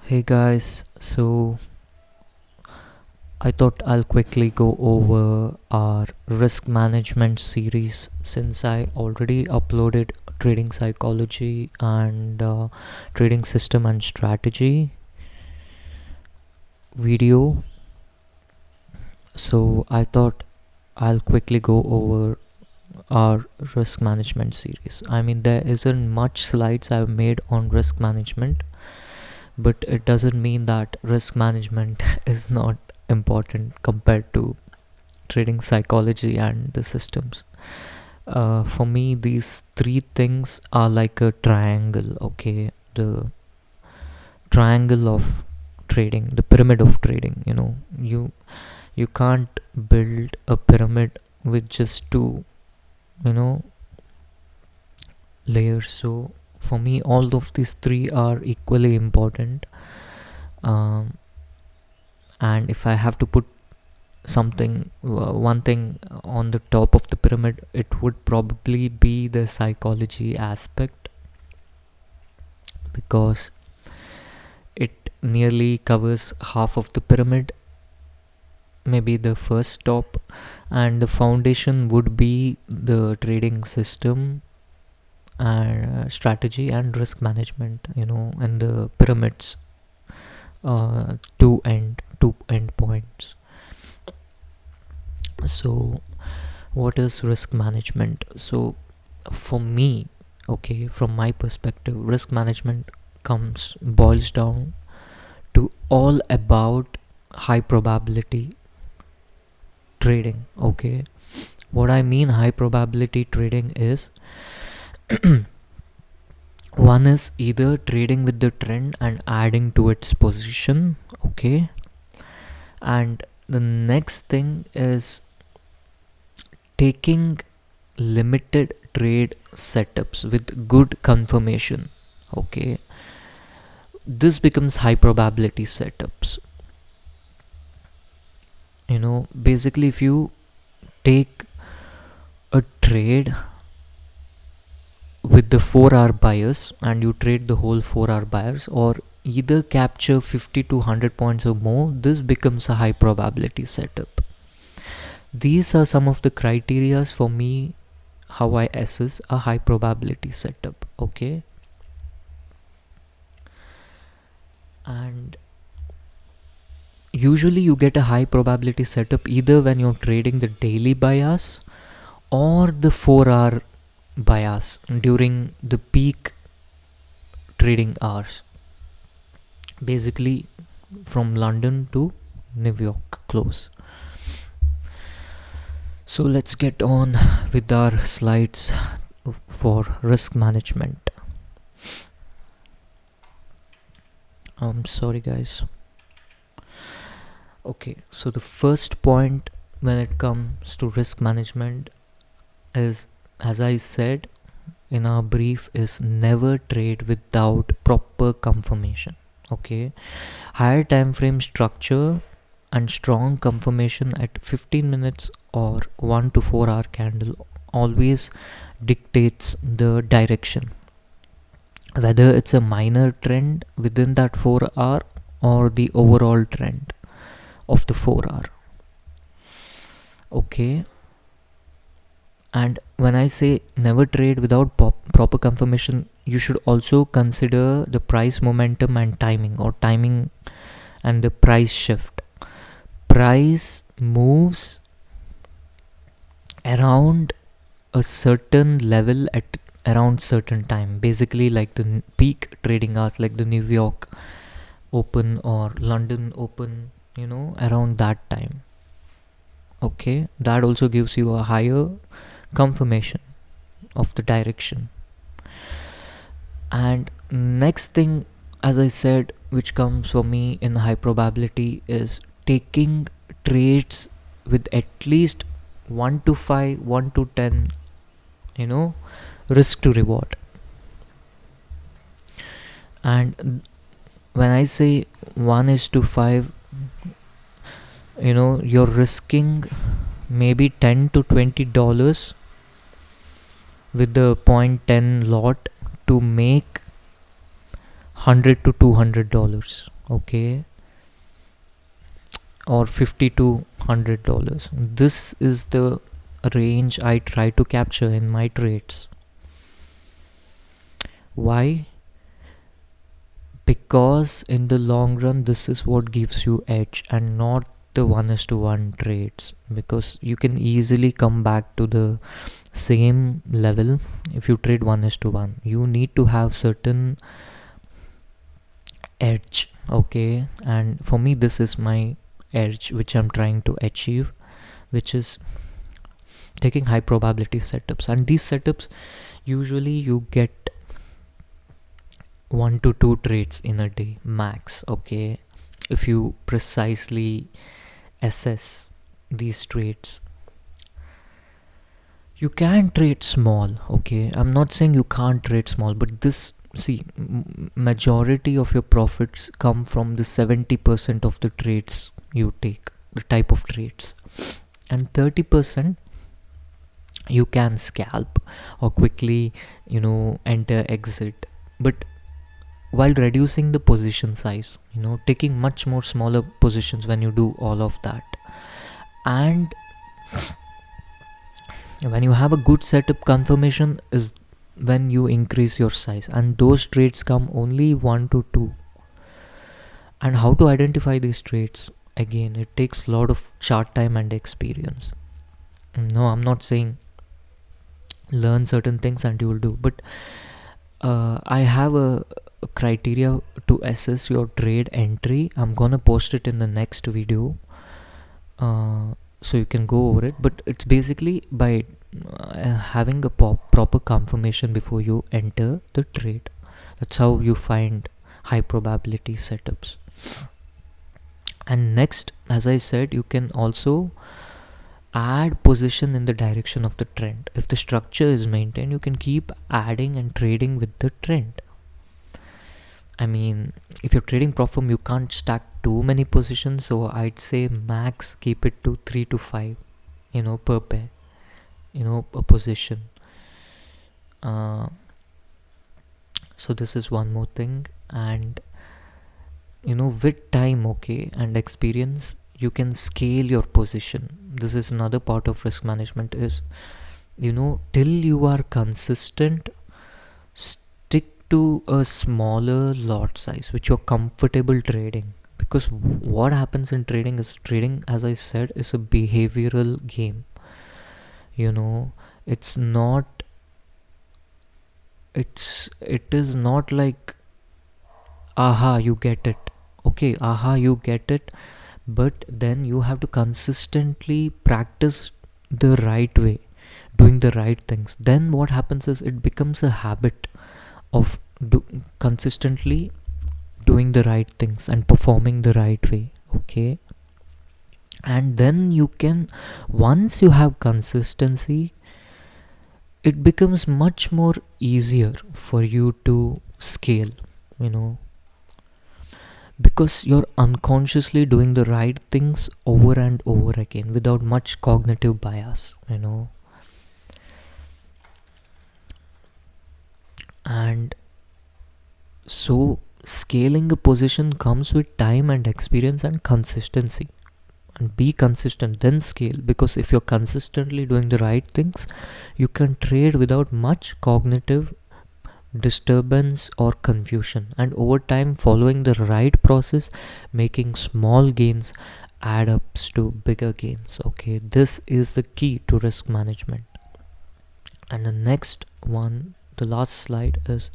Hey guys, so I thought I'll quickly go over our risk management series since I already uploaded trading psychology and trading system and strategy video. So I thought I'll quickly go over our risk management series. I mean, there isn't much slides I've made on risk management, but it doesn't mean that risk management is not important compared to trading psychology and the systems. For me, these three things are like a triangle. Okay, the triangle of trading, the pyramid of trading. You can't build a pyramid with just two, you know, layers. So for me, all of these three are equally important. Um, and if I have to put one thing on the top of the pyramid, it would probably be the psychology aspect, because it nearly covers half of the pyramid, maybe the first top, and the foundation would be the trading system and strategy and risk management, and the pyramids, two end points. So what is risk management? So for me, okay, from my perspective, risk management boils down to all about high probability trading. Okay, what I mean high probability trading is one is either trading with the trend and adding to its position. Okay, and the next thing is taking limited trade setups with good confirmation. Okay, this becomes high probability setups. Basically, if you take a trade with the 4-hour bias and you trade the whole 4-hour bias, or either capture 50 to 100 points or more, this becomes a high probability setup. These are some of the criterias for me how I assess a high probability setup. Okay, and usually you get a high probability setup either when you're trading the daily bias or the 4-hour bias during the peak trading hours, basically from London to New York close. So let's get on with our slides for risk management. I'm sorry guys. Okay, so the first point when it comes to risk management is, as I said in our brief, is never trade without proper confirmation. Okay, higher time frame structure and strong confirmation at 15 minutes or 1 to 4 hour candle always dictates the direction, whether it's a minor trend within that 4 hour or the overall trend of the 4 hour. Okay, and when I say never trade without proper confirmation, you should also consider the price momentum and timing, or timing and the price shift. Price moves around a certain level at around certain time, basically like the peak trading hours, like the New York open or London open, around that time. Okay, that also gives you a higher confirmation of the direction. And next thing, as I said, which comes for me in high probability, is taking trades with at least 1 to 5, 1 to 10, risk to reward. And when I say 1 is to 5, you're risking maybe $10 to $20 with the 0.10 lot to make $100 to $200. okay, or 50 to $100. This is the range I try to capture in my trades. Why? Because in the long run, this is what gives you edge and not the 1:1 trades, because you can easily come back to the same level if you trade 1:1. You need to have certain edge, okay, and for me this is my edge which I'm trying to achieve, which is taking high probability setups. And these setups, usually you get 1 to 2 trades in a day max, okay, if you precisely assess these trades. You can trade small, okay, I'm not saying you can't trade small, but this, see, majority of your profits come from the 70% of the trades you take, the type of trades, and 30% you can scalp or quickly, enter, exit, but while reducing the position size, taking much more smaller positions when you do all of that. And when you have a good setup, confirmation is when you increase your size, and those trades come only 1 to 2. And how to identify these trades? Again, it takes a lot of chart time and experience. No, I'm not saying learn certain things and you will do, but I have a criteria to assess your trade entry. I'm gonna post it in the next video, so you can go over it, but it's basically by having a proper confirmation before you enter the trade. That's how you find high probability setups. And next, as I said, you can also add position in the direction of the trend. If the structure is maintained, you can keep adding and trading with the trend. I mean, if you're trading Profum, you can't stack too many positions, so I'd say max keep it to 3 to 5, per pair, a position. So this is one more thing. And with time, okay, and experience, you can scale your position. This is another part of risk management, is till you are consistent, stick to a smaller lot size which you're comfortable trading. Because what happens in trading is, as I said, is a behavioral game. It's not, it is not like aha you get it, okay, you get it, but then you have to consistently practice the right way, doing the right things. Then what happens is, it becomes a habit of consistently doing the right things and performing the right way, okay. And then you can, once you have consistency, it becomes much more easier for you to scale, because you're unconsciously doing the right things over and over again without much cognitive bias, and so scaling a position comes with time and experience and consistency. And be consistent, then scale, because if you're consistently doing the right things, you can trade without much cognitive disturbance or confusion, and over time, following the right process, making small gains add up to bigger gains, okay. This is the key to risk management. And the next one, the last slide, is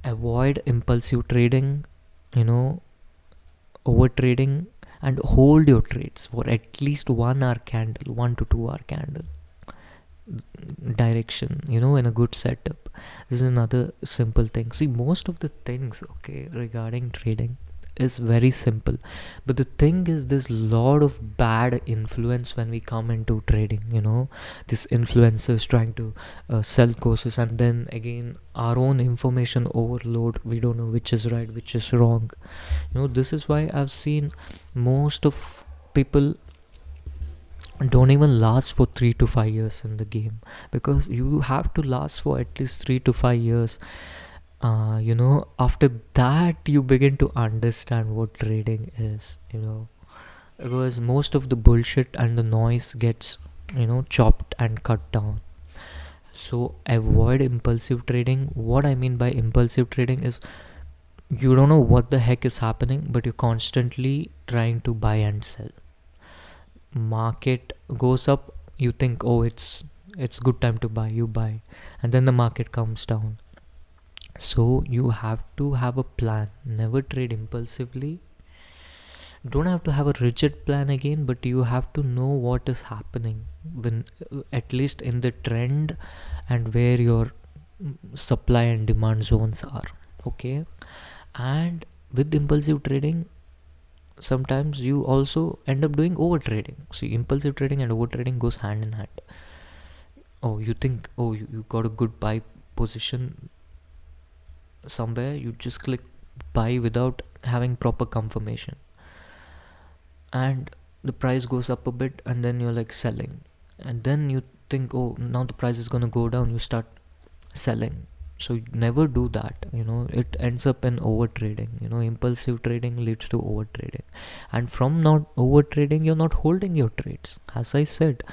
avoid impulsive trading, over trading, and hold your trades for at least 1 hour candle, 1 to 2 hour candle direction, in a good setup. This is another simple thing. See, most of the things, okay, regarding trading is very simple, but the thing is, there's a lot of bad influence when we come into trading, this influencers trying to sell courses, and then again our own information overload. We don't know which is right, which is wrong. This is why I've seen most of people don't even last for 3 to 5 years in the game, because you have to last for at least 3 to 5 years After that you begin to understand what trading is, because most of the bullshit and the noise gets, chopped and cut down. So avoid impulsive trading. What I mean by impulsive trading is you don't know what the heck is happening, but you're constantly trying to buy and sell. Market goes up, you think, oh, it's good time to buy, you buy, and then the market comes down. So you have to have a plan. Never trade impulsively. Don't have to have a rigid plan again, but you have to know what is happening when, at least in the trend, and where your supply and demand zones are. Okay. And with impulsive trading, sometimes you also end up doing over trading. See, impulsive trading and over trading goes hand in hand. Oh, you think, oh, you got a good buy position somewhere, you just click buy without having proper confirmation, and the price goes up a bit, and then you're like selling, and then you think, oh, now the price is going to go down, you start selling. So you never do that. It ends up in over trading. Impulsive trading leads to over trading, and from not over trading, you're not holding your trades. As I said,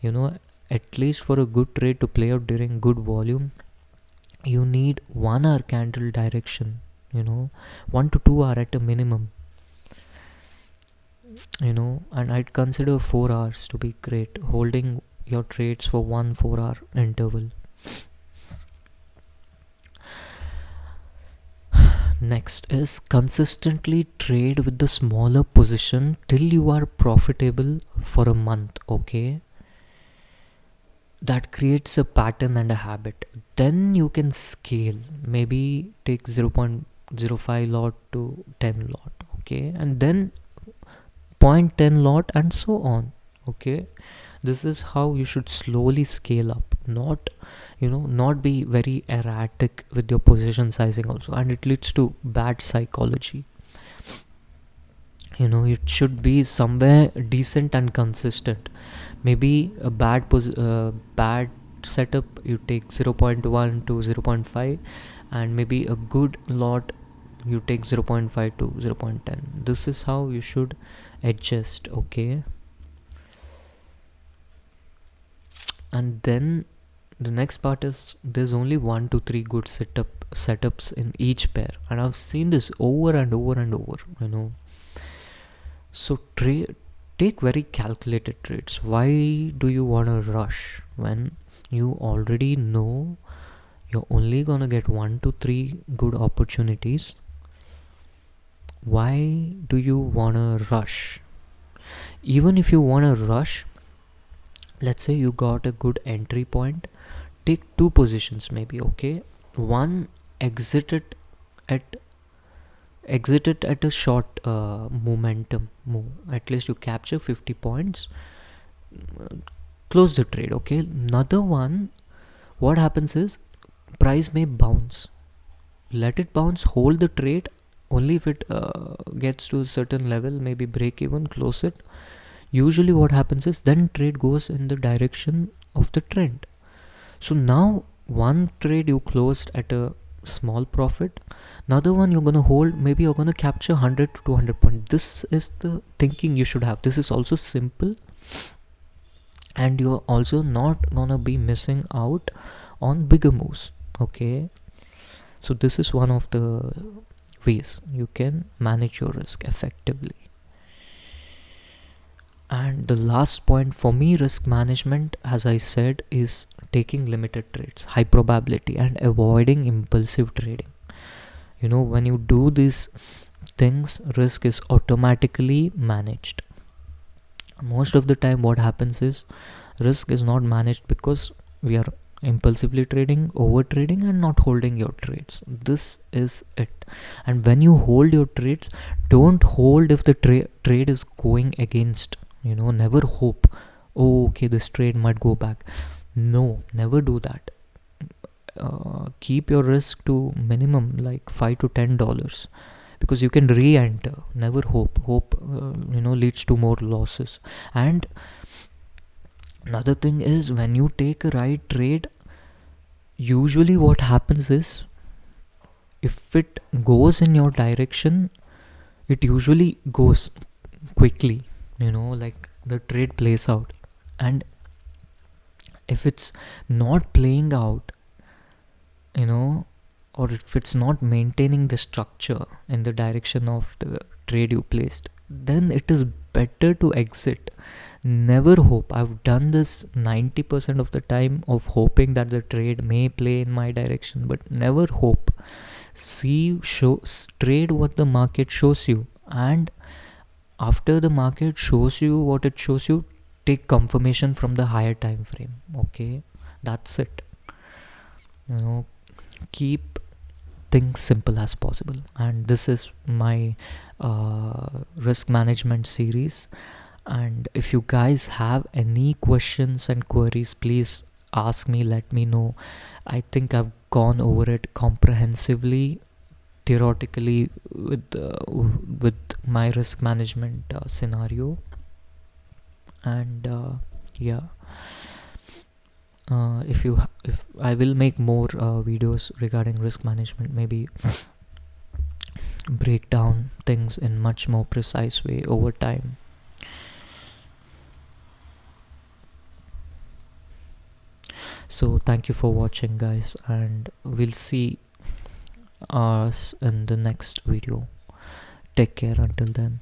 at least for a good trade to play out during good volume, you need 1 hour candle direction, 1 to 2 hour at a minimum, and I'd consider 4 hours to be great, holding your trades for 1 4 hour interval. Next is consistently trade with the smaller position till you are profitable for a month. Okay, that creates a pattern and a habit. Then you can scale, maybe take 0.05 lot to 10 lot. Okay, and then 0.10 lot, and so on. Okay, this is how you should slowly scale up, not be very erratic with your position sizing also, and it leads to bad psychology. It should be somewhere decent and consistent. Maybe a bad setup, you take 0.1 to 0.5, and maybe a good lot, you take 0.5 to 0.10. This is how you should adjust. Okay, and then the next part is there's only 1 to 3 good setups in each pair, and I've seen this over and over and over. So take very calculated trades. Why do you want to rush when you already know you're only gonna get 1 to 3 good opportunities? Why do you want to rush? Even if you want to rush, let's say you got a good entry point, take 2 positions maybe. Okay, one, exit it at a short momentum move. At least you capture 50 points, close the trade. Okay, another one, what happens is price may bounce, let it bounce, hold the trade. Only if it gets to a certain level, maybe break even, close it. Usually what happens is then trade goes in the direction of the trend. So now one trade you closed at a small profit, another one you're going to hold, maybe you're going to capture 100 to 200 points. This is the thinking you should have. This is also simple, and you're also not going to be missing out on bigger moves. Okay, so this is one of the ways you can manage your risk effectively. And the last point for me, risk management, as I said, is taking limited trades, high probability, and avoiding impulsive trading. When you do these things, risk is automatically managed. Most of the time what happens is risk is not managed because we are impulsively trading, over trading, and not holding your trades. This is it. And when you hold your trades, don't hold if the trade is going against. Never hope, oh, okay, this trade might go back. No, never do that. Keep your risk to minimum, like $5 to $10, because you can re-enter. Never hope leads to more losses. And another thing is, when you take a right trade, usually what happens is if it goes in your direction, it usually goes quickly, like the trade plays out. And if it's not playing out, or if it's not maintaining the structure in the direction of the trade you placed, then it is better to exit. Never hope. I've done this 90% of the time, of hoping that the trade may play in my direction, but never hope. Trade what the market shows you, and after the market shows you what it shows you, take confirmation from the higher time frame. Okay, that's it. Keep things simple as possible. And this is my risk management series. And if you guys have any questions and queries, please ask me, let me know. I think I've gone over it comprehensively, theoretically, with my risk management scenario. And yeah, if I will make more videos regarding risk management, maybe break down things in much more precise way over time. So thank you for watching, guys, and we'll see us in the next video. Take care until then.